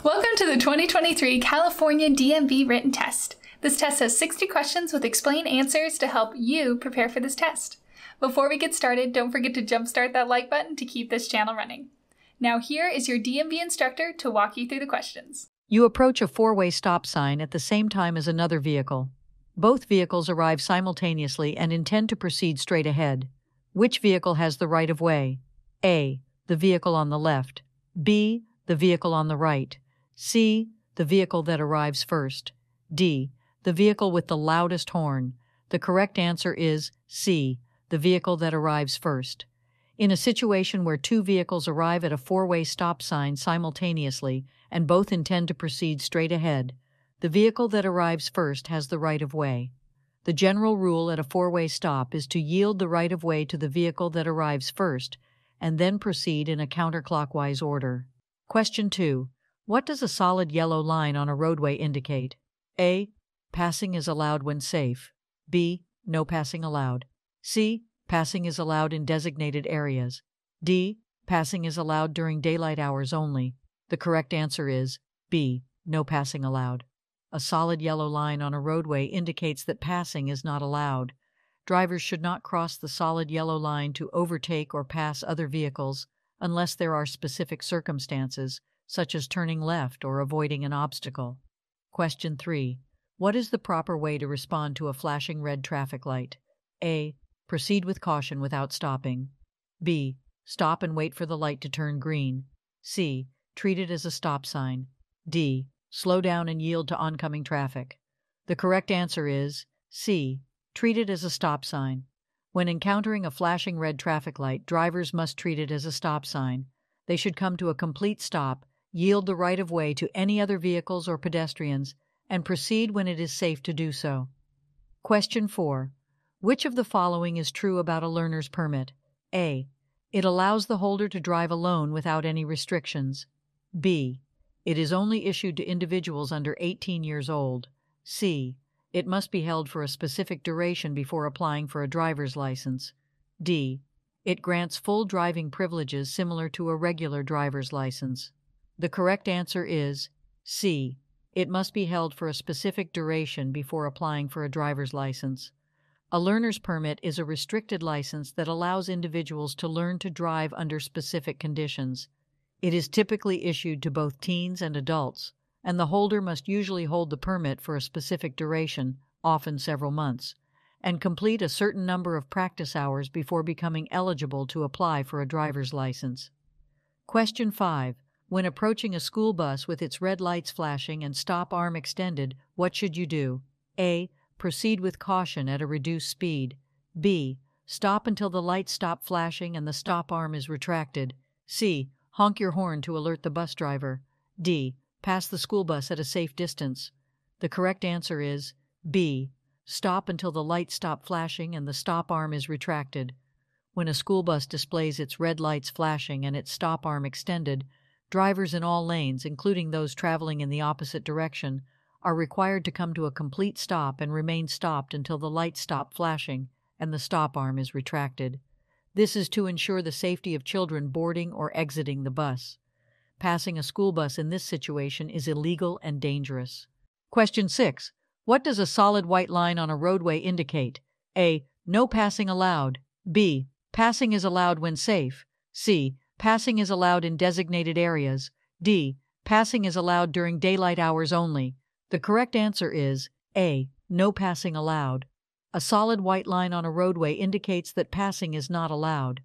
Welcome to the 2023 California DMV written test. This test has 60 questions with explained answers to help you prepare for this test. Before we get started, don't forget to jumpstart that like button to keep this channel running. Now here is your DMV instructor to walk you through the questions. You approach a four-way stop sign at the same time as another vehicle. Both vehicles arrive simultaneously and intend to proceed straight ahead. Which vehicle has the right of way? A. The vehicle on the left. B. The vehicle on the right. C. The vehicle that arrives first. D. The vehicle with the loudest horn. The correct answer is C. The vehicle that arrives first. In a situation where two vehicles arrive at a four-way stop sign simultaneously and both intend to proceed straight ahead, the vehicle that arrives first has the right of way. The general rule at a four-way stop is to yield the right of way to the vehicle that arrives first and then proceed in a counterclockwise order. Question 2. What does a solid yellow line on a roadway indicate? A. Passing is allowed when safe. B. No passing allowed. C. Passing is allowed in designated areas. D. Passing is allowed during daylight hours only. The correct answer is B. No passing allowed. A solid yellow line on a roadway indicates that passing is not allowed. Drivers should not cross the solid yellow line to overtake or pass other vehicles unless there are specific circumstances, such as turning left or avoiding an obstacle. Question 3. What is the proper way to respond to a flashing red traffic light? A. Proceed with caution without stopping. B. Stop and wait for the light to turn green. C. Treat it as a stop sign. D. Slow down and yield to oncoming traffic. The correct answer is C. Treat it as a stop sign. When encountering a flashing red traffic light, drivers must treat it as a stop sign. They should come to a complete stop, yield the right of way to any other vehicles or pedestrians, and proceed when it is safe to do so. Question 4. Which of the following is true about a learner's permit? A. It allows the holder to drive alone without any restrictions. B. It is only issued to individuals under 18 years old. C. It must be held for a specific duration before applying for a driver's license. D. It grants full driving privileges similar to a regular driver's license. The correct answer is C. It must be held for a specific duration before applying for a driver's license. A learner's permit is a restricted license that allows individuals to learn to drive under specific conditions. It is typically issued to both teens and adults, and the holder must usually hold the permit for a specific duration, often several months, and complete a certain number of practice hours before becoming eligible to apply for a driver's license. Question 5. When approaching a school bus with its red lights flashing and stop arm extended, what should you do? A. Proceed with caution at a reduced speed. B. Stop until the lights stop flashing and the stop arm is retracted. C. Honk your horn to alert the bus driver. D. Pass the school bus at a safe distance. The correct answer is B. Stop until the lights stop flashing and the stop arm is retracted. When a school bus displays its red lights flashing and its stop arm extended, drivers in all lanes, including those traveling in the opposite direction, are required to come to a complete stop and remain stopped until the lights stop flashing and the stop arm is retracted. This is to ensure the safety of children boarding or exiting the bus. Passing a school bus in this situation is illegal and dangerous. Question 6. What does a solid white line on a roadway indicate? A. No passing allowed. B. Passing is allowed when safe. C. Passing is allowed in designated areas. D. Passing is allowed during daylight hours only. The correct answer is A. No passing allowed. A solid white line on a roadway indicates that passing is not allowed.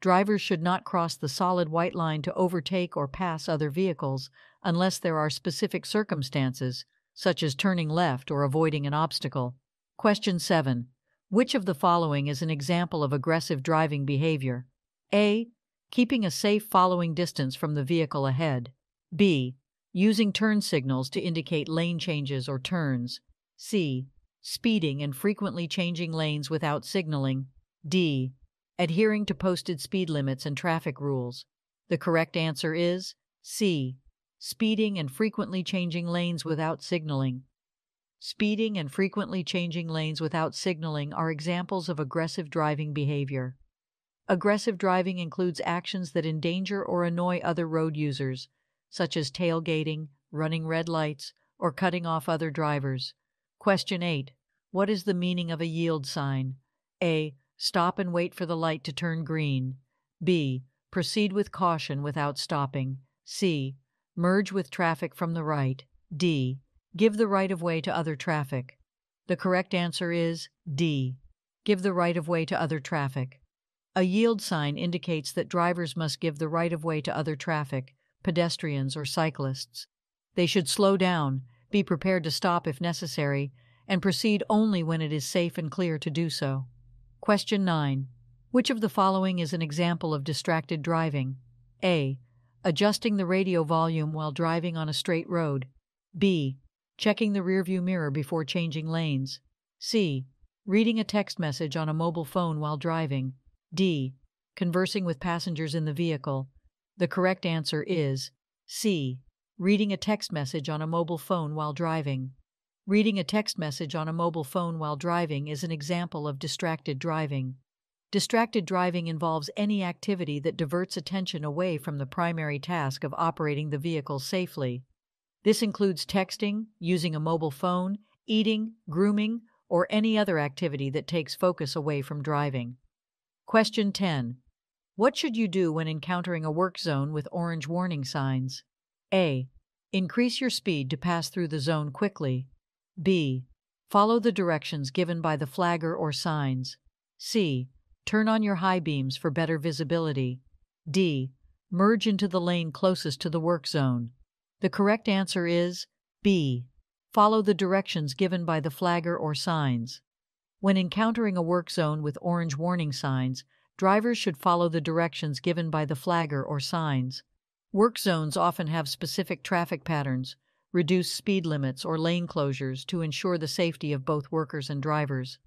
Drivers should not cross the solid white line to overtake or pass other vehicles unless there are specific circumstances, such as turning left or avoiding an obstacle. Question 7. Which of the following is an example of aggressive driving behavior? A. Keeping a safe following distance from the vehicle ahead. B. Using turn signals to indicate lane changes or turns. C. Speeding and frequently changing lanes without signaling. D. Adhering to posted speed limits and traffic rules. The correct answer is C. Speeding and frequently changing lanes without signaling. Speeding and frequently changing lanes without signaling are examples of aggressive driving behavior. Aggressive driving includes actions that endanger or annoy other road users, such as tailgating, running red lights, or cutting off other drivers. Question 8. What is the meaning of a yield sign? A. Stop and wait for the light to turn green. B. Proceed with caution without stopping. C. Merge with traffic from the right. D. Give the right-of-way to other traffic. The correct answer is D. Give the right-of-way to other traffic. A yield sign indicates that drivers must give the right-of-way to other traffic, pedestrians or cyclists. They should slow down, be prepared to stop if necessary, and proceed only when it is safe and clear to do so. Question 9. Which of the following is an example of distracted driving? A. Adjusting the radio volume while driving on a straight road. B. Checking the rearview mirror before changing lanes. C. Reading a text message on a mobile phone while driving. D. Conversing with passengers in the vehicle. The correct answer is C. Reading a text message on a mobile phone while driving. Reading a text message on a mobile phone while driving is an example of distracted driving. Distracted driving involves any activity that diverts attention away from the primary task of operating the vehicle safely. This includes texting, using a mobile phone, eating, grooming, or any other activity that takes focus away from driving. Question 10. What should you do when encountering a work zone with orange warning signs? A. Increase your speed to pass through the zone quickly. B. Follow the directions given by the flagger or signs. C. Turn on your high beams for better visibility. D. Merge into the lane closest to the work zone. The correct answer is B. Follow the directions given by the flagger or signs. When encountering a work zone with orange warning signs, drivers should follow the directions given by the flagger or signs. Work zones often have specific traffic patterns, reduced speed limits, or lane closures to ensure the safety of both workers and drivers.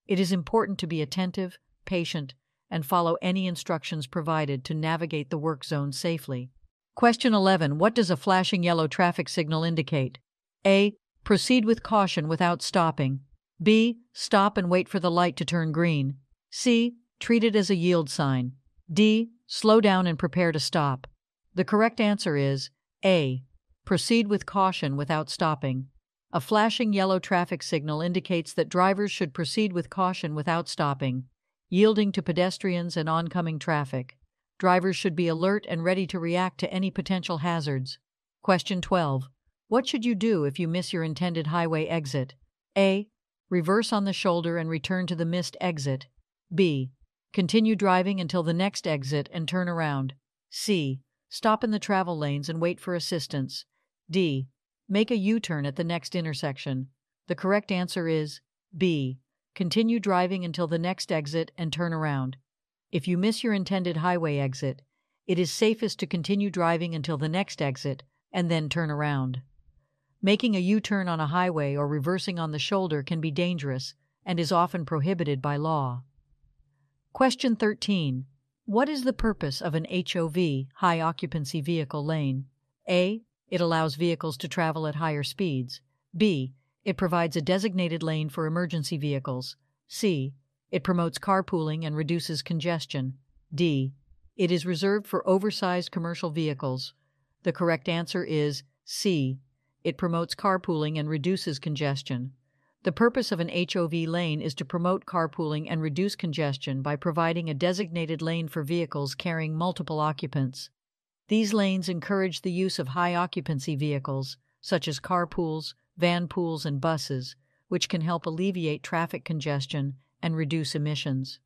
It is important to be attentive, patient, and follow any instructions provided to navigate the work zone safely. Question 11. What does a flashing yellow traffic signal indicate? A. Proceed with caution without stopping. B. Stop and wait for the light to turn green. C. Treat it as a yield sign. D. Slow down and prepare to stop. The correct answer is A. Proceed with caution without stopping. A flashing yellow traffic signal indicates that drivers should proceed with caution without stopping, yielding to pedestrians and oncoming traffic. Drivers should be alert and ready to react to any potential hazards. Question 12. What should you do if you miss your intended highway exit? A. Reverse on the shoulder and return to the missed exit. B. Continue driving until the next exit and turn around. C. Stop in the travel lanes and wait for assistance. D. Make a U-turn at the next intersection. The correct answer is B. Continue driving until the next exit and turn around. If you miss your intended highway exit, it is safest to continue driving until the next exit and then turn around. Making a U-turn on a highway or reversing on the shoulder can be dangerous and is often prohibited by law. Question 13. What is the purpose of an HOV, high occupancy vehicle lane? A. It allows vehicles to travel at higher speeds. B. It provides a designated lane for emergency vehicles. C. It promotes carpooling and reduces congestion. D. It is reserved for oversized commercial vehicles. The correct answer is C. It promotes carpooling and reduces congestion. The purpose of an HOV lane is to promote carpooling and reduce congestion by providing a designated lane for vehicles carrying multiple occupants. These lanes encourage the use of high-occupancy vehicles, such as carpools, van pools, and buses, which can help alleviate traffic congestion and reduce emissions.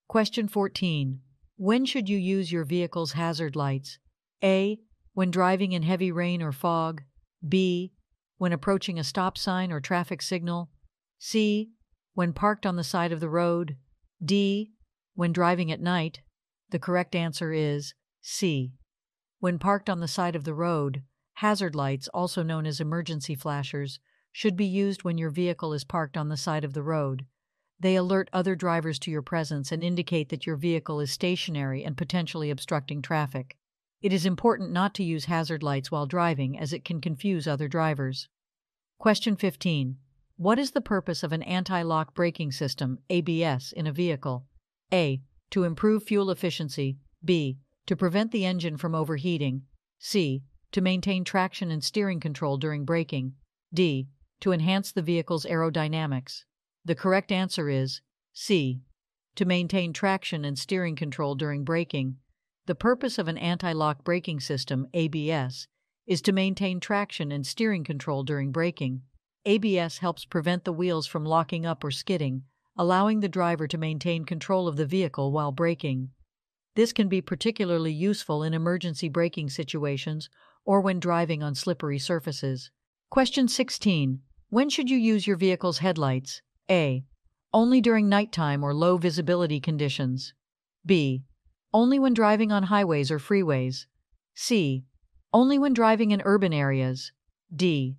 Question 14. When should you use your vehicle's hazard lights? A. When driving in heavy rain or fog. B. When approaching a stop sign or traffic signal. C. When parked on the side of the road. D. When driving at night. The correct answer is C. When parked on the side of the road, hazard lights, also known as emergency flashers, should be used when your vehicle is parked on the side of the road. They alert other drivers to your presence and indicate that your vehicle is stationary and potentially obstructing traffic. It is important not to use hazard lights while driving, as it can confuse other drivers. Question 15. What is the purpose of an anti-lock braking system, ABS, in a vehicle? A. To improve fuel efficiency. B. To prevent the engine from overheating. C. To maintain traction and steering control during braking. D. To enhance the vehicle's aerodynamics. The correct answer is C. To maintain traction and steering control during braking. The purpose of an anti-lock braking system, ABS, is to maintain traction and steering control during braking. ABS helps prevent the wheels from locking up or skidding, allowing the driver to maintain control of the vehicle while braking. This can be particularly useful in emergency braking situations or when driving on slippery surfaces. Question 16. When should you use your vehicle's headlights? A. Only during nighttime or low visibility conditions. B. Only when driving on highways or freeways. C. Only when driving in urban areas. D.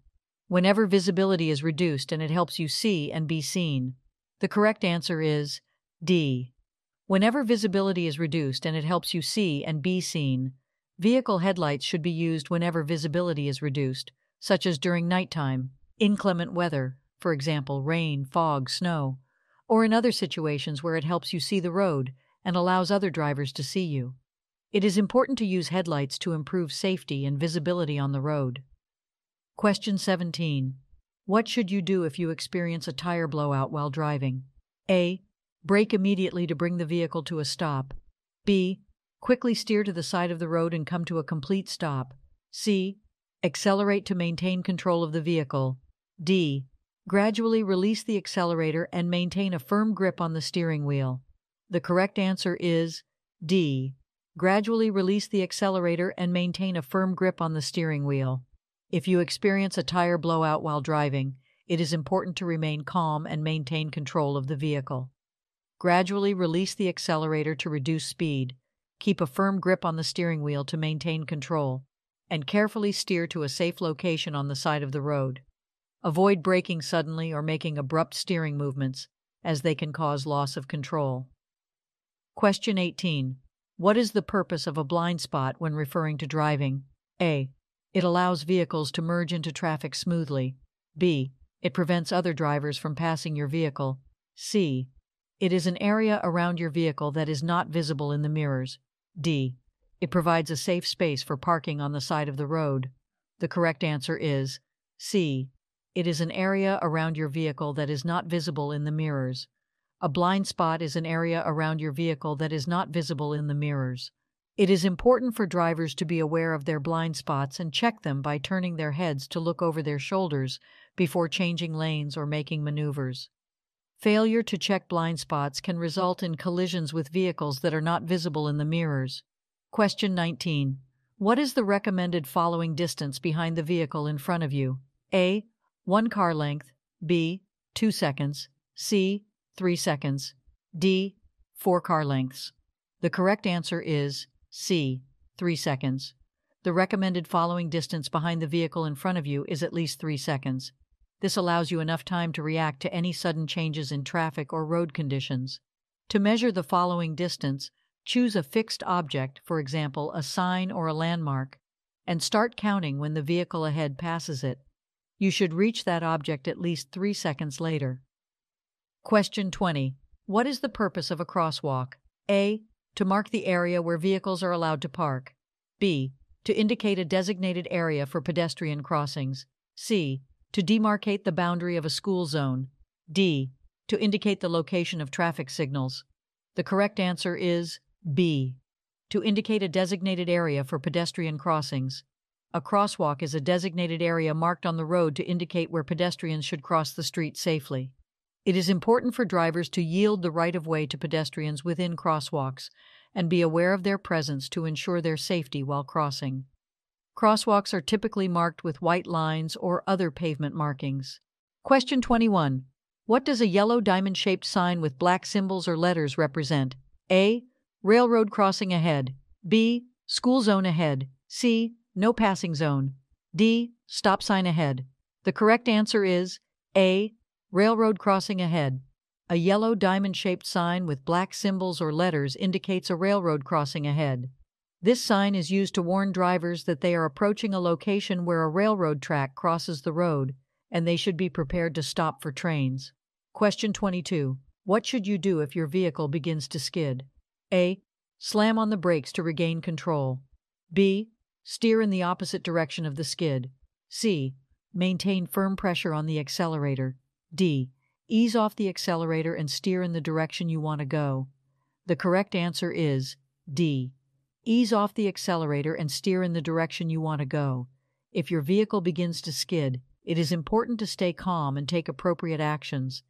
Whenever visibility is reduced and it helps you see and be seen. The correct answer is D. Whenever visibility is reduced and it helps you see and be seen. Vehicle headlights should be used whenever visibility is reduced, such as during nighttime, inclement weather, for example, rain, fog, snow, or in other situations where it helps you see the road and allows other drivers to see you. It is important to use headlights to improve safety and visibility on the road. Question 17. What should you do if you experience a tire blowout while driving? A. Brake immediately to bring the vehicle to a stop. B. Quickly steer to the side of the road and come to a complete stop. C. Accelerate to maintain control of the vehicle. D. Gradually release the accelerator and maintain a firm grip on the steering wheel. The correct answer is D. Gradually release the accelerator and maintain a firm grip on the steering wheel. If you experience a tire blowout while driving, it is important to remain calm and maintain control of the vehicle. Gradually release the accelerator to reduce speed. Keep a firm grip on the steering wheel to maintain control, and carefully steer to a safe location on the side of the road. Avoid braking suddenly or making abrupt steering movements, as they can cause loss of control. Question 18. What is the purpose of a blind spot when referring to driving? A. It allows vehicles to merge into traffic smoothly. B. It prevents other drivers from passing your vehicle. C. It is an area around your vehicle that is not visible in the mirrors. D. It provides a safe space for parking on the side of the road. The correct answer is C. It is an area around your vehicle that is not visible in the mirrors. A blind spot is an area around your vehicle that is not visible in the mirrors. It is important for drivers to be aware of their blind spots and check them by turning their heads to look over their shoulders before changing lanes or making maneuvers. Failure to check blind spots can result in collisions with vehicles that are not visible in the mirrors. Question 19. What is the recommended following distance behind the vehicle in front of you? A. 1 car length. B. 2 seconds. C. 3 seconds. D. 4 car lengths. The correct answer is C. 3 seconds. The recommended following distance behind the vehicle in front of you is at least 3 seconds. This allows you enough time to react to any sudden changes in traffic or road conditions. To measure the following distance, choose a fixed object, for example, a sign or a landmark, and start counting when the vehicle ahead passes it. You should reach that object at least 3 seconds later. Question 20. What is the purpose of a crosswalk? A. To mark the area where vehicles are allowed to park. B. To indicate a designated area for pedestrian crossings. C. To demarcate the boundary of a school zone. D. To indicate the location of traffic signals. The correct answer is B. To indicate a designated area for pedestrian crossings. A crosswalk is a designated area marked on the road to indicate where pedestrians should cross the street safely. It is important for drivers to yield the right-of-way to pedestrians within crosswalks and be aware of their presence to ensure their safety while crossing. Crosswalks are typically marked with white lines or other pavement markings. Question 21. What does a yellow diamond-shaped sign with black symbols or letters represent? A. Railroad crossing ahead. B. School zone ahead. C. No passing zone. D. Stop sign ahead. The correct answer is A. Railroad crossing ahead. A yellow diamond-shaped sign with black symbols or letters indicates a railroad crossing ahead. This sign is used to warn drivers that they are approaching a location where a railroad track crosses the road, and they should be prepared to stop for trains. Question 22. What should you do if your vehicle begins to skid? A. Slam on the brakes to regain control. B. Steer in the opposite direction of the skid. C. Maintain firm pressure on the accelerator. D. Ease off the accelerator and steer in the direction you want to go. The correct answer is D. Ease off the accelerator and steer in the direction you want to go. If your vehicle begins to skid, it is important to stay calm and take appropriate actions.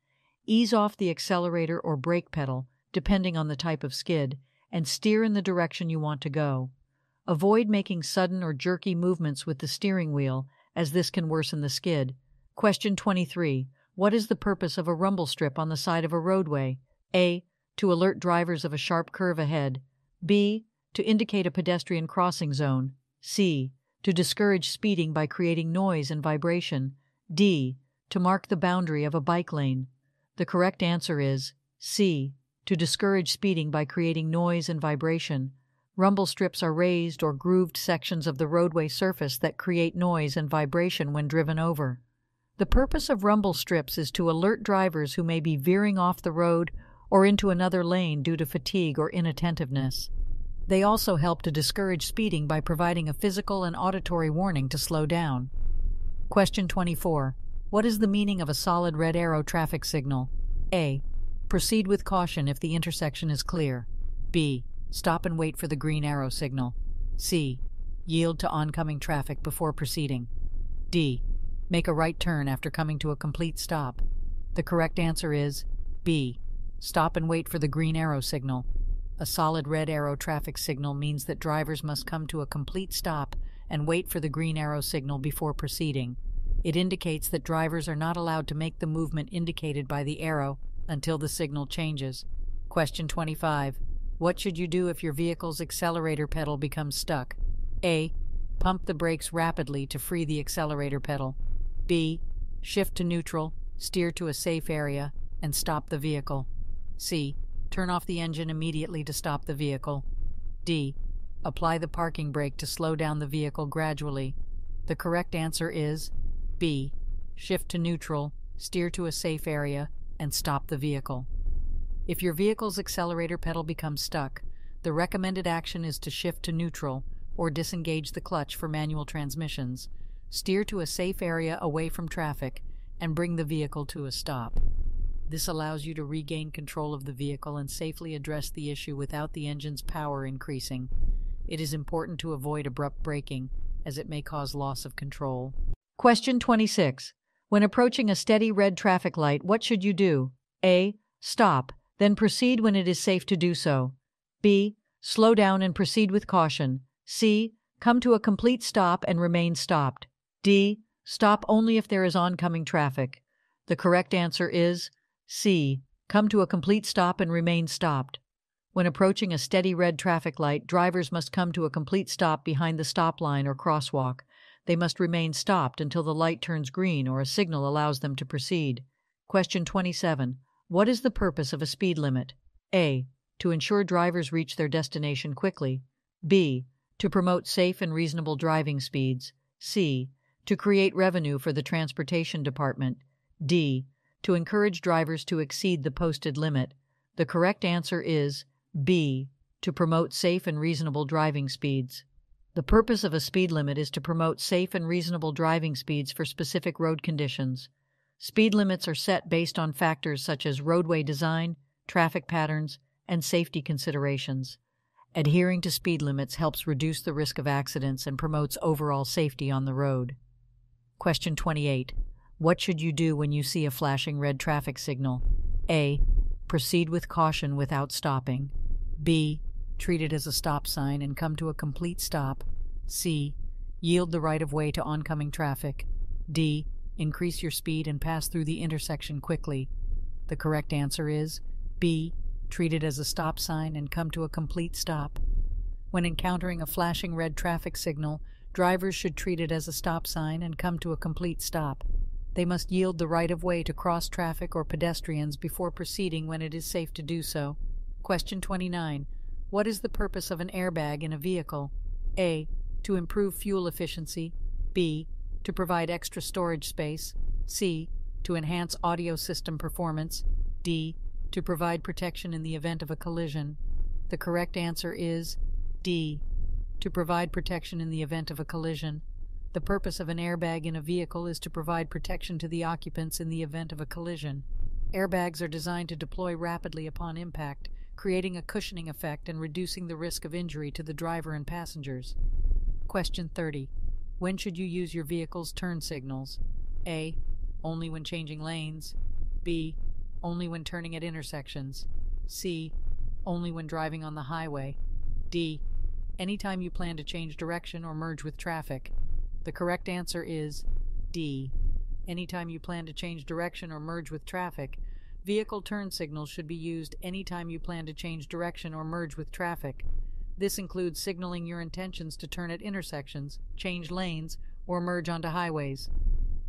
Ease off the accelerator or brake pedal, depending on the type of skid, and steer in the direction you want to go. Avoid making sudden or jerky movements with the steering wheel, as this can worsen the skid. Question 23. What is the purpose of a rumble strip on the side of a roadway? A. To alert drivers of a sharp curve ahead. B. To indicate a pedestrian crossing zone. C. To discourage speeding by creating noise and vibration. D. To mark the boundary of a bike lane. The correct answer is C. To discourage speeding by creating noise and vibration. Rumble strips are raised or grooved sections of the roadway surface that create noise and vibration when driven over. The purpose of rumble strips is to alert drivers who may be veering off the road or into another lane due to fatigue or inattentiveness. They also help to discourage speeding by providing a physical and auditory warning to slow down. Question 24. What is the meaning of a solid red arrow traffic signal? A. Proceed with caution if the intersection is clear. B. Stop and wait for the green arrow signal. C. Yield to oncoming traffic before proceeding. D. Make a right turn after coming to a complete stop. The correct answer is B. Stop and wait for the green arrow signal. A solid red arrow traffic signal means that drivers must come to a complete stop and wait for the green arrow signal before proceeding. It indicates that drivers are not allowed to make the movement indicated by the arrow until the signal changes. Question 25. What should you do if your vehicle's accelerator pedal becomes stuck? A. Pump the brakes rapidly to free the accelerator pedal. B. Shift to neutral, steer to a safe area, and stop the vehicle. C. Turn off the engine immediately to stop the vehicle. D. Apply the parking brake to slow down the vehicle gradually. The correct answer is B. Shift to neutral, steer to a safe area, and stop the vehicle. If your vehicle's accelerator pedal becomes stuck, the recommended action is to shift to neutral or disengage the clutch for manual transmissions, steer to a safe area away from traffic, and bring the vehicle to a stop. This allows you to regain control of the vehicle and safely address the issue without the engine's power increasing. It is important to avoid abrupt braking, as it may cause loss of control. Question 26. When approaching a steady red traffic light, what should you do? A. Stop, then proceed when it is safe to do so. B. Slow down and proceed with caution. C. Come to a complete stop and remain stopped. D. Stop only if there is oncoming traffic. The correct answer is C. Come to a complete stop and remain stopped. When approaching a steady red traffic light, drivers must come to a complete stop behind the stop line or crosswalk. They must remain stopped until the light turns green or a signal allows them to proceed. Question 27. What is the purpose of a speed limit? A. To ensure drivers reach their destination quickly. B. To promote safe and reasonable driving speeds. C. To create revenue for the transportation department. D. To encourage drivers to exceed the posted limit. The correct answer is B. To promote safe and reasonable driving speeds. The purpose of a speed limit is to promote safe and reasonable driving speeds for specific road conditions. Speed limits are set based on factors such as roadway design, traffic patterns, and safety considerations. Adhering to speed limits helps reduce the risk of accidents and promotes overall safety on the road. Question 28. What should you do when you see a flashing red traffic signal? A. Proceed with caution without stopping. B. Treat it as a stop sign and come to a complete stop. C. Yield the right-of-way to oncoming traffic. D. Increase your speed and pass through the intersection quickly. The correct answer is B. Treat it as a stop sign and come to a complete stop. When encountering a flashing red traffic signal, drivers should treat it as a stop sign and come to a complete stop. They must yield the right-of-way to cross traffic or pedestrians before proceeding when it is safe to do so. Question 29. What is the purpose of an airbag in a vehicle? A. To improve fuel efficiency. B. To provide extra storage space. C. To enhance audio system performance. D. To provide protection in the event of a collision. The correct answer is D. To provide protection in the event of a collision. The purpose of an airbag in a vehicle is to provide protection to the occupants in the event of a collision. Airbags are designed to deploy rapidly upon impact, creating a cushioning effect and reducing the risk of injury to the driver and passengers. Question 30. When should you use your vehicle's turn signals? A. Only when changing lanes. B. Only when turning at intersections. C. Only when driving on the highway. D. Anytime you plan to change direction or merge with traffic. The correct answer is D. Anytime you plan to change direction or merge with traffic. Vehicle turn signals should be used anytime you plan to change direction or merge with traffic. This includes signaling your intentions to turn at intersections, change lanes, or merge onto highways.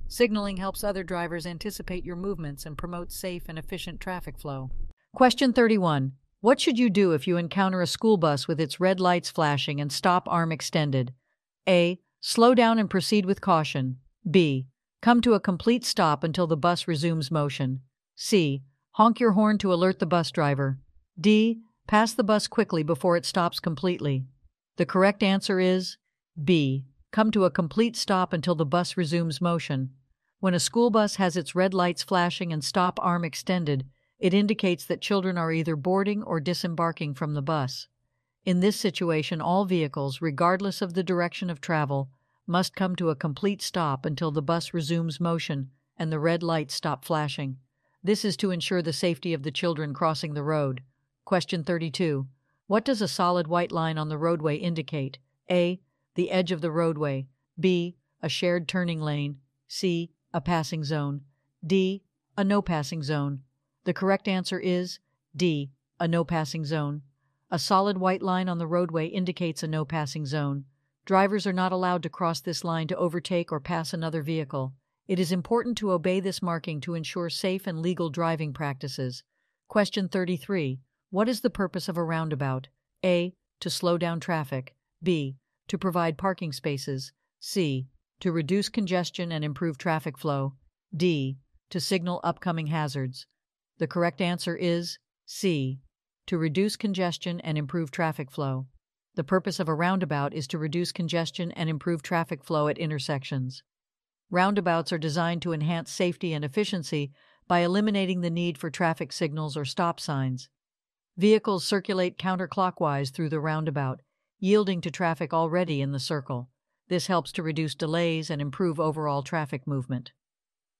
Signaling helps other drivers anticipate your movements and promotes safe and efficient traffic flow. Question 31. What should you do if you encounter a school bus with its red lights flashing and stop arm extended? A. Slow down and proceed with caution. B. Come to a complete stop until the bus resumes motion. C. Honk your horn to alert the bus driver. D. Pass the bus quickly before it stops completely. The correct answer is B. Come to a complete stop until the bus resumes motion. When a school bus has its red lights flashing and stop arm extended, it indicates that children are either boarding or disembarking from the bus. In this situation, all vehicles, regardless of the direction of travel, must come to a complete stop until the bus resumes motion and the red lights stop flashing. This is to ensure the safety of the children crossing the road. Question 32. What does a solid white line on the roadway indicate? A. The edge of the roadway. B. A shared turning lane. C. A passing zone. D. A no passing zone. The correct answer is D. A no passing zone. A solid white line on the roadway indicates a no passing zone. Drivers are not allowed to cross this line to overtake or pass another vehicle. It is important to obey this marking to ensure safe and legal driving practices. Question 33. What is the purpose of a roundabout? A. To slow down traffic. B. To provide parking spaces. C. To reduce congestion and improve traffic flow. D. To signal upcoming hazards. The correct answer is C. To reduce congestion and improve traffic flow. The purpose of a roundabout is to reduce congestion and improve traffic flow at intersections. Roundabouts are designed to enhance safety and efficiency by eliminating the need for traffic signals or stop signs. Vehicles circulate counterclockwise through the roundabout, yielding to traffic already in the circle. This helps to reduce delays and improve overall traffic movement.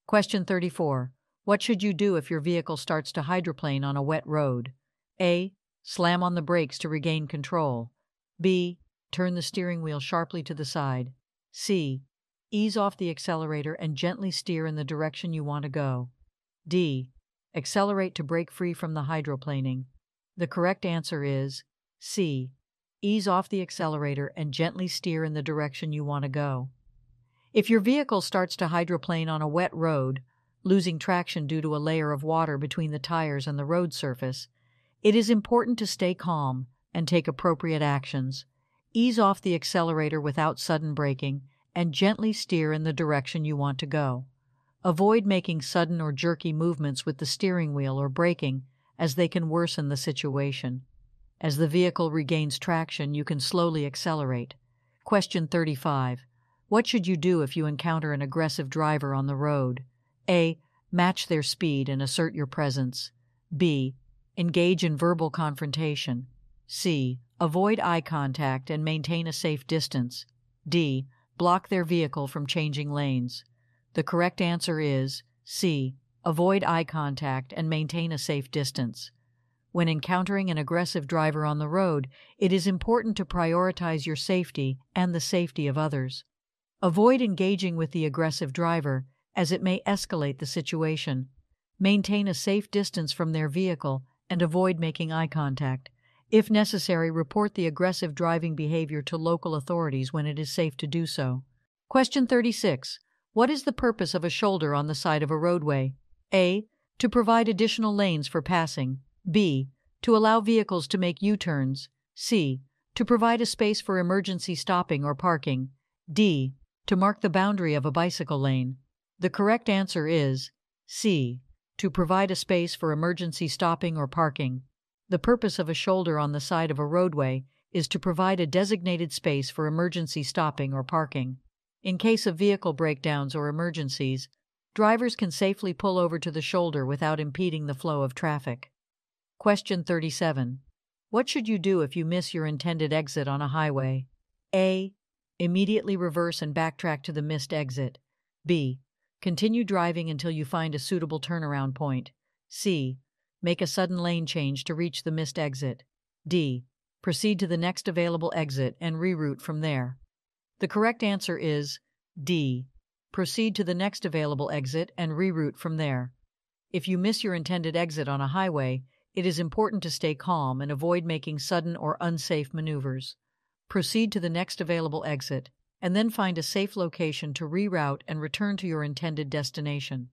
Question 34. What should you do if your vehicle starts to hydroplane on a wet road? A. Slam on the brakes to regain control. B. Turn the steering wheel sharply to the side. C. Ease off the accelerator and gently steer in the direction you want to go. D. Accelerate to break free from the hydroplaning. The correct answer is C. Ease off the accelerator and gently steer in the direction you want to go. If your vehicle starts to hydroplane on a wet road, losing traction due to a layer of water between the tires and the road surface, it is important to stay calm and take appropriate actions. Ease off the accelerator without sudden braking and gently steer in the direction you want to go. Avoid making sudden or jerky movements with the steering wheel or braking, as they can worsen the situation. As the vehicle regains traction, you can slowly accelerate. Question 35. What should you do if you encounter an aggressive driver on the road? A. Match their speed and assert your presence. B. Engage in verbal confrontation. C. Avoid eye contact and maintain a safe distance. D. Block their vehicle from changing lanes. The correct answer is C. Avoid eye contact and maintain a safe distance. When encountering an aggressive driver on the road, it is important to prioritize your safety and the safety of others. Avoid engaging with the aggressive driver, as it may escalate the situation. Maintain a safe distance from their vehicle and avoid making eye contact. If necessary, report the aggressive driving behavior to local authorities when it is safe to do so. Question 36. What is the purpose of a shoulder on the side of a roadway? A. To provide additional lanes for passing. B. To allow vehicles to make U-turns. C. To provide a space for emergency stopping or parking. D. To mark the boundary of a bicycle lane. The correct answer is C. To provide a space for emergency stopping or parking. The purpose of a shoulder on the side of a roadway is to provide a designated space for emergency stopping or parking. In case of vehicle breakdowns or emergencies, drivers can safely pull over to the shoulder without impeding the flow of traffic. Question 37. What should you do if you miss your intended exit on a highway? A. Immediately reverse and backtrack to the missed exit. B. Continue driving until you find a suitable turnaround point. C. Make a sudden lane change to reach the missed exit. D. Proceed to the next available exit and reroute from there. The correct answer is D. Proceed to the next available exit and reroute from there. If you miss your intended exit on a highway, it is important to stay calm and avoid making sudden or unsafe maneuvers. Proceed to the next available exit, and then find a safe location to reroute and return to your intended destination.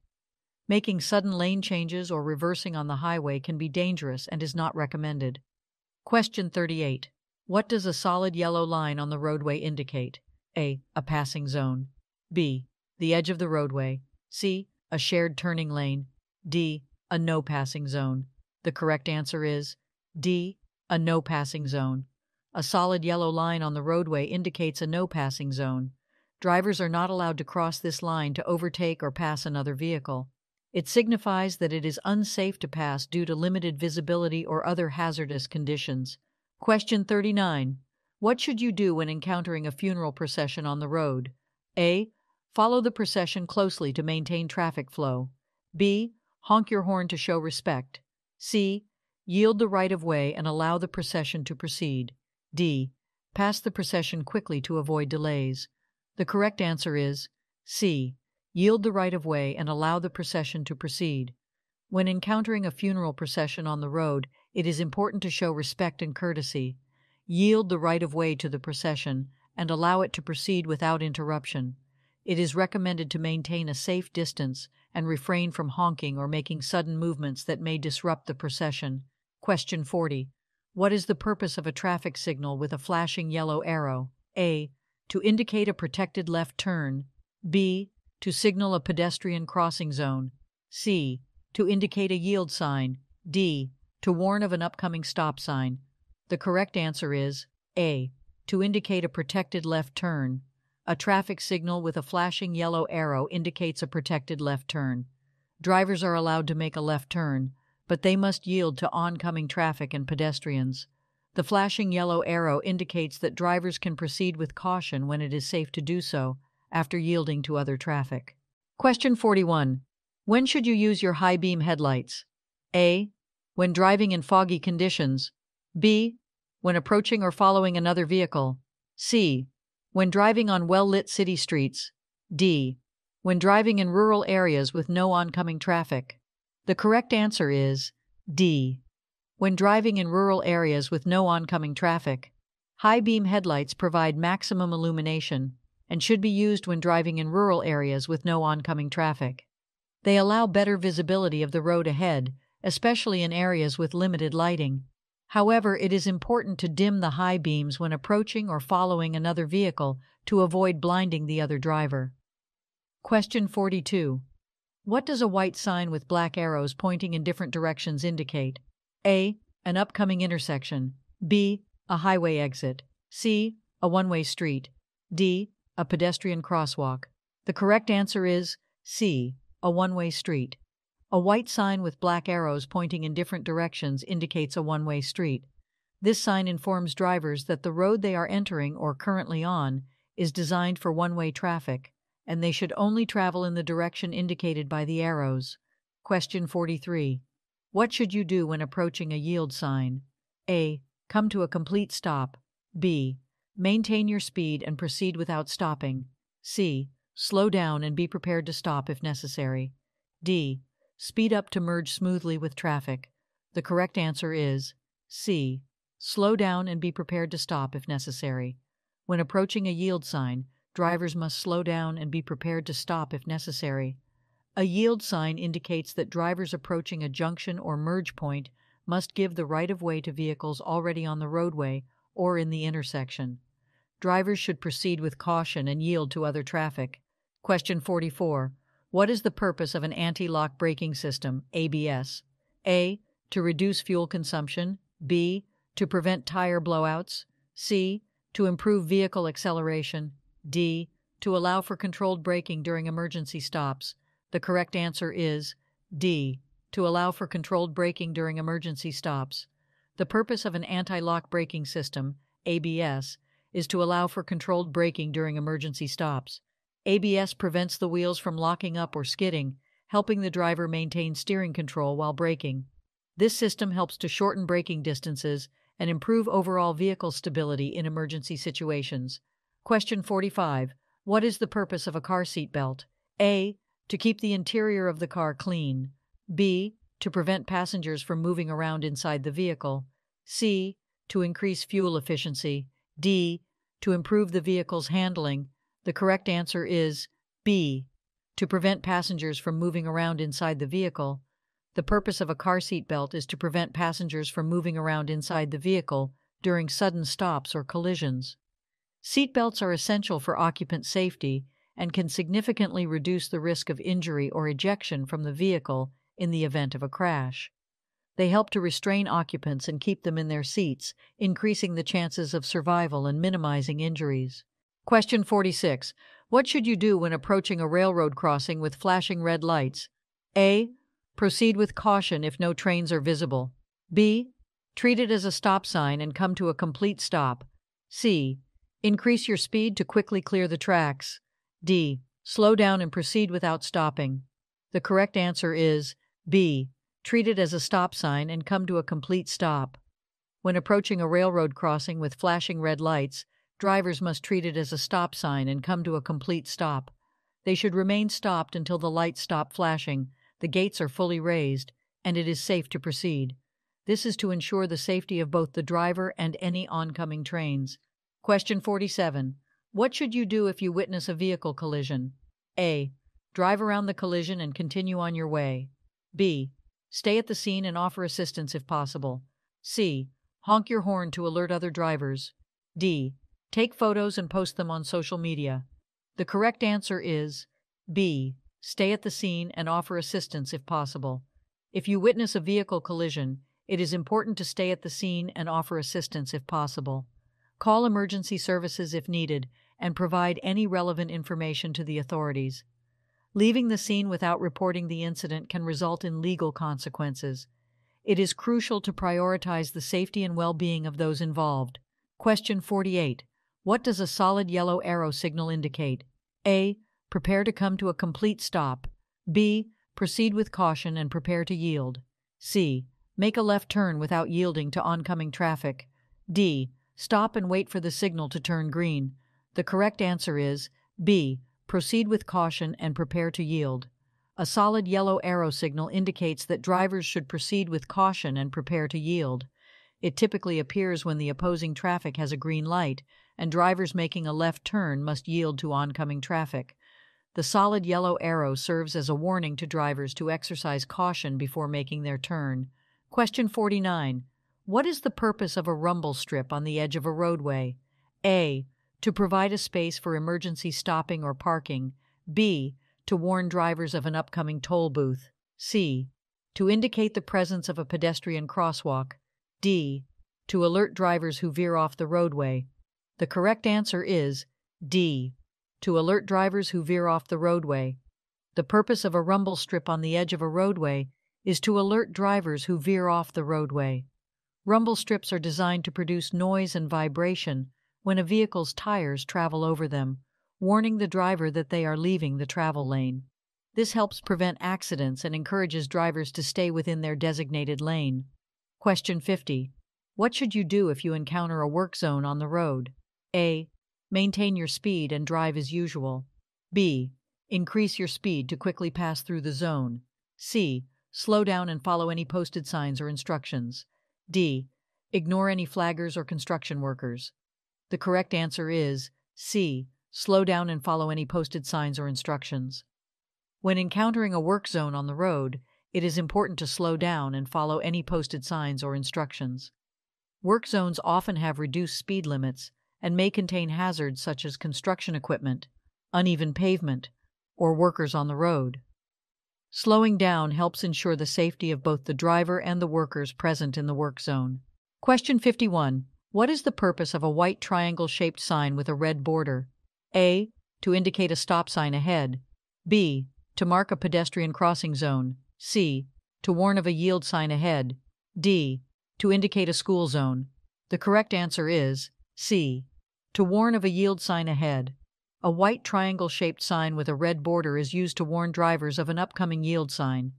Making sudden lane changes or reversing on the highway can be dangerous and is not recommended. Question 38. What does a solid yellow line on the roadway indicate? A. A passing zone. B. The edge of the roadway. C. A shared turning lane. D. A no passing zone. The correct answer is D. A no passing zone. A solid yellow line on the roadway indicates a no passing zone. Drivers are not allowed to cross this line to overtake or pass another vehicle. It signifies that it is unsafe to pass due to limited visibility or other hazardous conditions. Question 39. What should you do when encountering a funeral procession on the road? A. Follow the procession closely to maintain traffic flow. B. Honk your horn to show respect. C. Yield the right-of-way and allow the procession to proceed. D. Pass the procession quickly to avoid delays. The correct answer is C. Yield the right-of-way and allow the procession to proceed. When encountering a funeral procession on the road, it is important to show respect and courtesy. Yield the right-of-way to the procession and allow it to proceed without interruption. It is recommended to maintain a safe distance and refrain from honking or making sudden movements that may disrupt the procession. Question 40. What is the purpose of a traffic signal with a flashing yellow arrow? A. To indicate a protected left turn. B. To signal a pedestrian crossing zone. C. To indicate a yield sign. D. To warn of an upcoming stop sign. The correct answer is A. To indicate a protected left turn. A traffic signal with a flashing yellow arrow indicates a protected left turn. Drivers are allowed to make a left turn, but they must yield to oncoming traffic and pedestrians. The flashing yellow arrow indicates that drivers can proceed with caution when it is safe to do so, after yielding to other traffic. Question 41. When should you use your high beam headlights? A. When driving in foggy conditions. B. When approaching or following another vehicle. C. When driving on well-lit city streets. D. When driving in rural areas with no oncoming traffic. The correct answer is D. When driving in rural areas with no oncoming traffic. High beam headlights provide maximum illumination and should be used when driving in rural areas with no oncoming traffic. They allow better visibility of the road ahead, especially in areas with limited lighting. However, it is important to dim the high beams when approaching or following another vehicle to avoid blinding the other driver. Question 42. What does a white sign with black arrows pointing in different directions indicate? A. An upcoming intersection. B. A highway exit. C. A one-way street. D. A pedestrian crosswalk. The correct answer is C. A one-way street. A white sign with black arrows pointing in different directions indicates a one-way street. This sign informs drivers that the road they are entering or currently on is designed for one-way traffic, and they should only travel in the direction indicated by the arrows. Question 43. What should you do when approaching a yield sign? A. Come to a complete stop. B. Maintain your speed and proceed without stopping. C. Slow down and be prepared to stop if necessary. D. Speed up to merge smoothly with traffic. The correct answer is C. Slow down and be prepared to stop if necessary. When approaching a yield sign, drivers must slow down and be prepared to stop if necessary. A yield sign indicates that drivers approaching a junction or merge point must give the right-of-way to vehicles already on the roadway or in the intersection. Drivers should proceed with caution and yield to other traffic. Question 44. What is the purpose of an anti-lock braking system, ABS? A. To reduce fuel consumption. B. To prevent tire blowouts. C. To improve vehicle acceleration. D. To allow for controlled braking during emergency stops. The correct answer is D. To allow for controlled braking during emergency stops. The purpose of an anti-lock braking system, ABS, is to allow for controlled braking during emergency stops. ABS prevents the wheels from locking up or skidding, helping the driver maintain steering control while braking. This system helps to shorten braking distances and improve overall vehicle stability in emergency situations. Question 45. What is the purpose of a car seat belt? A. To keep the interior of the car clean. B. To prevent passengers from moving around inside the vehicle. C. To increase fuel efficiency. D. To improve the vehicle's handling. The correct answer is B. To prevent passengers from moving around inside the vehicle. The purpose of a car seat belt is to prevent passengers from moving around inside the vehicle during sudden stops or collisions. Seat belts are essential for occupant safety and can significantly reduce the risk of injury or ejection from the vehicle in the event of a crash. They help to restrain occupants and keep them in their seats, increasing the chances of survival and minimizing injuries. Question 46. What should you do when approaching a railroad crossing with flashing red lights? A. Proceed with caution if no trains are visible. B. Treat it as a stop sign and come to a complete stop. C. Increase your speed to quickly clear the tracks. D. Slow down and proceed without stopping. The correct answer is B. Treat it as a stop sign and come to a complete stop. When approaching a railroad crossing with flashing red lights, drivers must treat it as a stop sign and come to a complete stop. They should remain stopped until the lights stop flashing, the gates are fully raised, and it is safe to proceed. This is to ensure the safety of both the driver and any oncoming trains. Question 47. What should you do if you witness a vehicle collision? A. Drive around the collision and continue on your way. B. Stay at the scene and offer assistance if possible. C. Honk your horn to alert other drivers. D. Take photos and post them on social media. The correct answer is B. Stay at the scene and offer assistance if possible. If you witness a vehicle collision, it is important to stay at the scene and offer assistance if possible. Call emergency services if needed and provide any relevant information to the authorities. Leaving the scene without reporting the incident can result in legal consequences. It is crucial to prioritize the safety and well-being of those involved. Question 48. What does a solid yellow arrow signal indicate? A. Prepare to come to a complete stop. B. Proceed with caution and prepare to yield. C. Make a left turn without yielding to oncoming traffic. D. Stop and wait for the signal to turn green. The correct answer is B. Proceed with caution and prepare to yield. A solid yellow arrow signal indicates that drivers should proceed with caution and prepare to yield. It typically appears when the opposing traffic has a green light, and drivers making a left turn must yield to oncoming traffic. The solid yellow arrow serves as a warning to drivers to exercise caution before making their turn. Question 49. What is the purpose of a rumble strip on the edge of a roadway? A. To provide a space for emergency stopping or parking. B. To warn drivers of an upcoming toll booth. C. To indicate the presence of a pedestrian crosswalk. D. To alert drivers who veer off the roadway. The correct answer is D. To alert drivers who veer off the roadway. The purpose of a rumble strip on the edge of a roadway is to alert drivers who veer off the roadway. Rumble strips are designed to produce noise and vibration when a vehicle's tires travel over them, warning the driver that they are leaving the travel lane. This helps prevent accidents and encourages drivers to stay within their designated lane. Question 50. What should you do if you encounter a work zone on the road? A. Maintain your speed and drive as usual. B. Increase your speed to quickly pass through the zone. C. Slow down and follow any posted signs or instructions. D. Ignore any flaggers or construction workers. The correct answer is C. Slow down and follow any posted signs or instructions. When encountering a work zone on the road, it is important to slow down and follow any posted signs or instructions. Work zones often have reduced speed limits and may contain hazards such as construction equipment, uneven pavement, or workers on the road. Slowing down helps ensure the safety of both the driver and the workers present in the work zone. Question 51. What is the purpose of a white triangle-shaped sign with a red border? A. To indicate a stop sign ahead. B. To mark a pedestrian crossing zone. C. To warn of a yield sign ahead. D. To indicate a school zone. The correct answer is C. To warn of a yield sign ahead. A white triangle-shaped sign with a red border is used to warn drivers of an upcoming yield sign.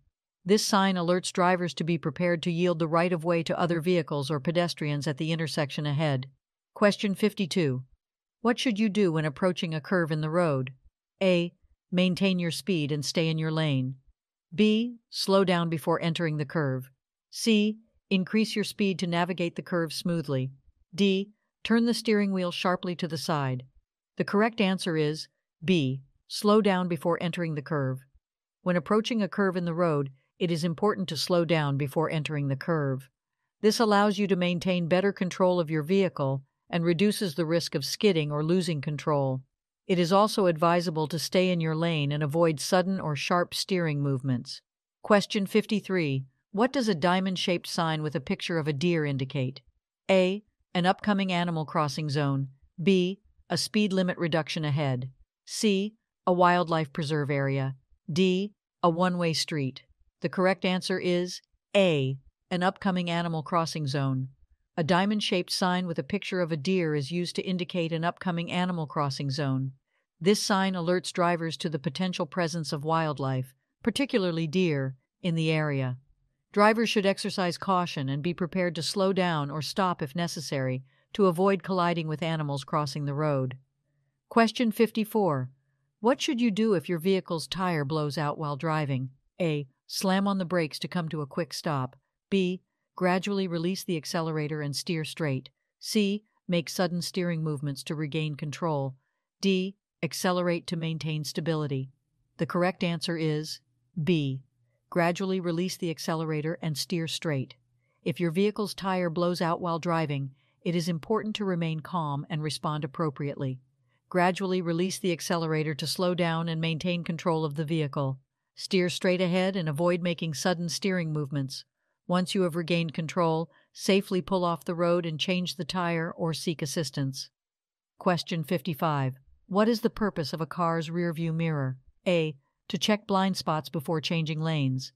This sign alerts drivers to be prepared to yield the right-of-way to other vehicles or pedestrians at the intersection ahead. Question 52. What should you do when approaching a curve in the road? A. Maintain your speed and stay in your lane. B. Slow down before entering the curve. C. Increase your speed to navigate the curve smoothly. D. Turn the steering wheel sharply to the side. The correct answer is B. Slow down before entering the curve. When approaching a curve in the road, it is important to slow down before entering the curve. This allows you to maintain better control of your vehicle and reduces the risk of skidding or losing control. It is also advisable to stay in your lane and avoid sudden or sharp steering movements. Question 53. What does a diamond-shaped sign with a picture of a deer indicate? A. An upcoming animal crossing zone. B. A speed limit reduction ahead. C. A wildlife preserve area. D. A one-way street. The correct answer is A. An upcoming animal crossing zone. A diamond-shaped sign with a picture of a deer is used to indicate an upcoming animal crossing zone. This sign alerts drivers to the potential presence of wildlife, particularly deer, in the area. Drivers should exercise caution and be prepared to slow down or stop if necessary to avoid colliding with animals crossing the road. Question 54. What should you do if your vehicle's tire blows out while driving? A. Slam on the brakes to come to a quick stop. B. Gradually release the accelerator and steer straight. C. Make sudden steering movements to regain control. D. Accelerate to maintain stability. The correct answer is B. Gradually release the accelerator and steer straight. If your vehicle's tire blows out while driving, it is important to remain calm and respond appropriately. Gradually release the accelerator to slow down and maintain control of the vehicle. Steer straight ahead and avoid making sudden steering movements. Once you have regained control, safely pull off the road and change the tire or seek assistance. Question 55. What is the purpose of a car's rearview mirror? A. To check blind spots before changing lanes.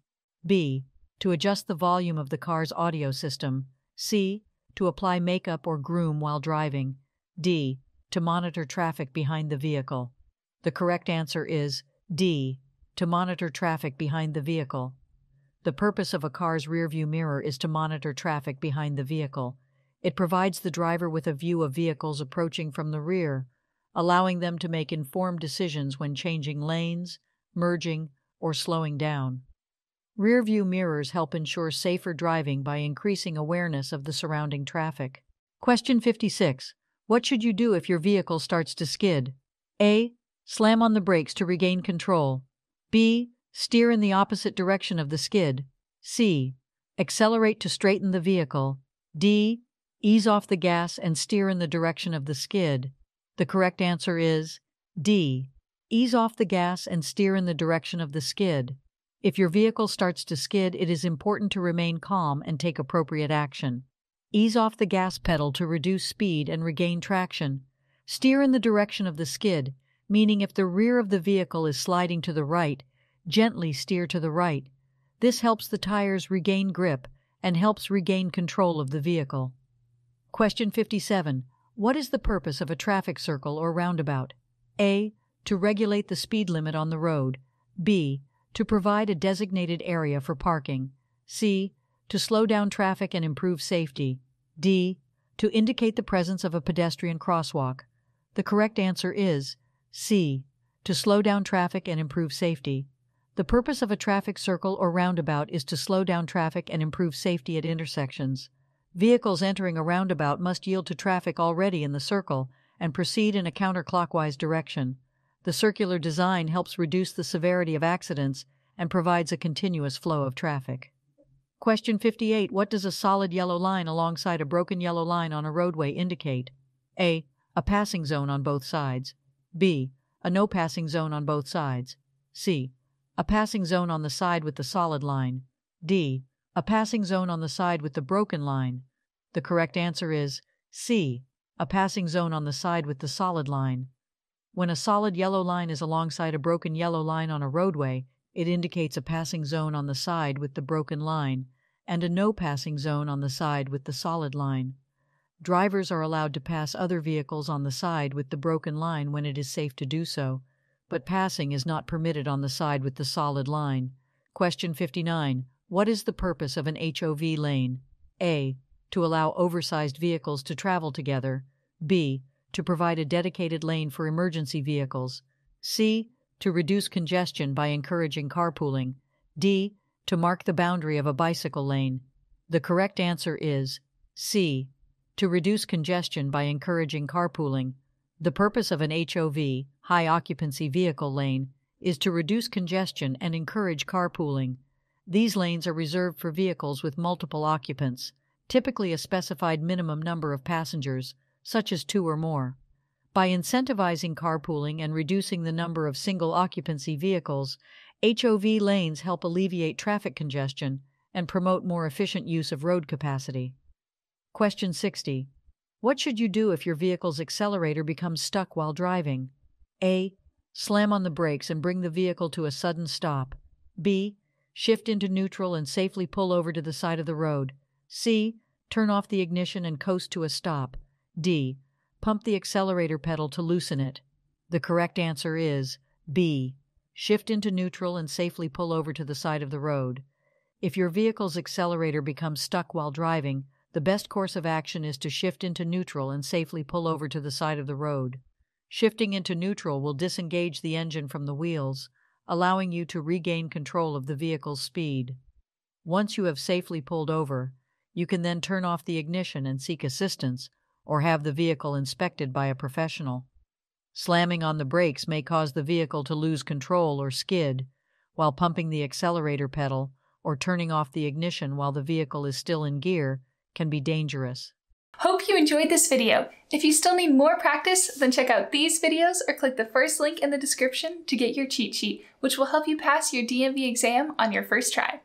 B. To adjust the volume of the car's audio system. C. To apply makeup or groom while driving. D. To monitor traffic behind the vehicle. The correct answer is D. To monitor traffic behind the vehicle. The purpose of a car's rearview mirror is to monitor traffic behind the vehicle. It provides the driver with a view of vehicles approaching from the rear, allowing them to make informed decisions when changing lanes, merging, or slowing down. Rearview mirrors help ensure safer driving by increasing awareness of the surrounding traffic. Question 56. What should you do if your vehicle starts to skid? A. Slam on the brakes to regain control. B. Steer in the opposite direction of the skid. C. Accelerate to straighten the vehicle. D. Ease off the gas and steer in the direction of the skid. The correct answer is D. Ease off the gas and steer in the direction of the skid. If your vehicle starts to skid, it is important to remain calm and take appropriate action. Ease off the gas pedal to reduce speed and regain traction. Steer in the direction of the skid, meaning if the rear of the vehicle is sliding to the right, gently steer to the right. This helps the tires regain grip and helps regain control of the vehicle. Question 57. What is the purpose of a traffic circle or roundabout? A. To regulate the speed limit on the road. B. To provide a designated area for parking. C. To slow down traffic and improve safety. D. To indicate the presence of a pedestrian crosswalk. The correct answer is C. To slow down traffic and improve safety. The purpose of a traffic circle or roundabout is to slow down traffic and improve safety at intersections. Vehicles entering a roundabout must yield to traffic already in the circle and proceed in a counterclockwise direction. The circular design helps reduce the severity of accidents and provides a continuous flow of traffic. Question 58. What does a solid yellow line alongside a broken yellow line on a roadway indicate? A. A passing zone on both sides. B. A no passing zone on both sides. C. A passing zone on the side with the solid line. D. A passing zone on the side with the broken line. The correct answer is C. A passing zone on the side with the solid line. When a solid yellow line is alongside a broken yellow line on a roadway, it indicates a passing zone on the side with the broken line and a no passing zone on the side with the solid line. Drivers are allowed to pass other vehicles on the side with the broken line when it is safe to do so, but passing is not permitted on the side with the solid line. Question 59. What is the purpose of an HOV lane? A. To allow oversized vehicles to travel together. B. To provide a dedicated lane for emergency vehicles. C. To reduce congestion by encouraging carpooling. D. To mark the boundary of a bicycle lane. The correct answer is C. To reduce congestion by encouraging carpooling. The purpose of an HOV, high occupancy vehicle lane, is to reduce congestion and encourage carpooling. These lanes are reserved for vehicles with multiple occupants, typically a specified minimum number of passengers, such as 2 or more. By incentivizing carpooling and reducing the number of single-occupancy vehicles, HOV lanes help alleviate traffic congestion and promote more efficient use of road capacity. Question 60. What should you do if your vehicle's accelerator becomes stuck while driving? A. Slam on the brakes and bring the vehicle to a sudden stop. B. Shift into neutral and safely pull over to the side of the road. C. Turn off the ignition and coast to a stop. D. Pump the accelerator pedal to loosen it. The correct answer is B. Shift into neutral and safely pull over to the side of the road. If your vehicle's accelerator becomes stuck while driving, the best course of action is to shift into neutral and safely pull over to the side of the road. Shifting into neutral will disengage the engine from the wheels, allowing you to regain control of the vehicle's speed. Once you have safely pulled over, you can then turn off the ignition and seek assistance, or have the vehicle inspected by a professional. Slamming on the brakes may cause the vehicle to lose control or skid, while pumping the accelerator pedal or turning off the ignition while the vehicle is still in gear can be dangerous. Hope you enjoyed this video. If you still need more practice, then check out these videos or click the first link in the description to get your cheat sheet, which will help you pass your DMV exam on your first try.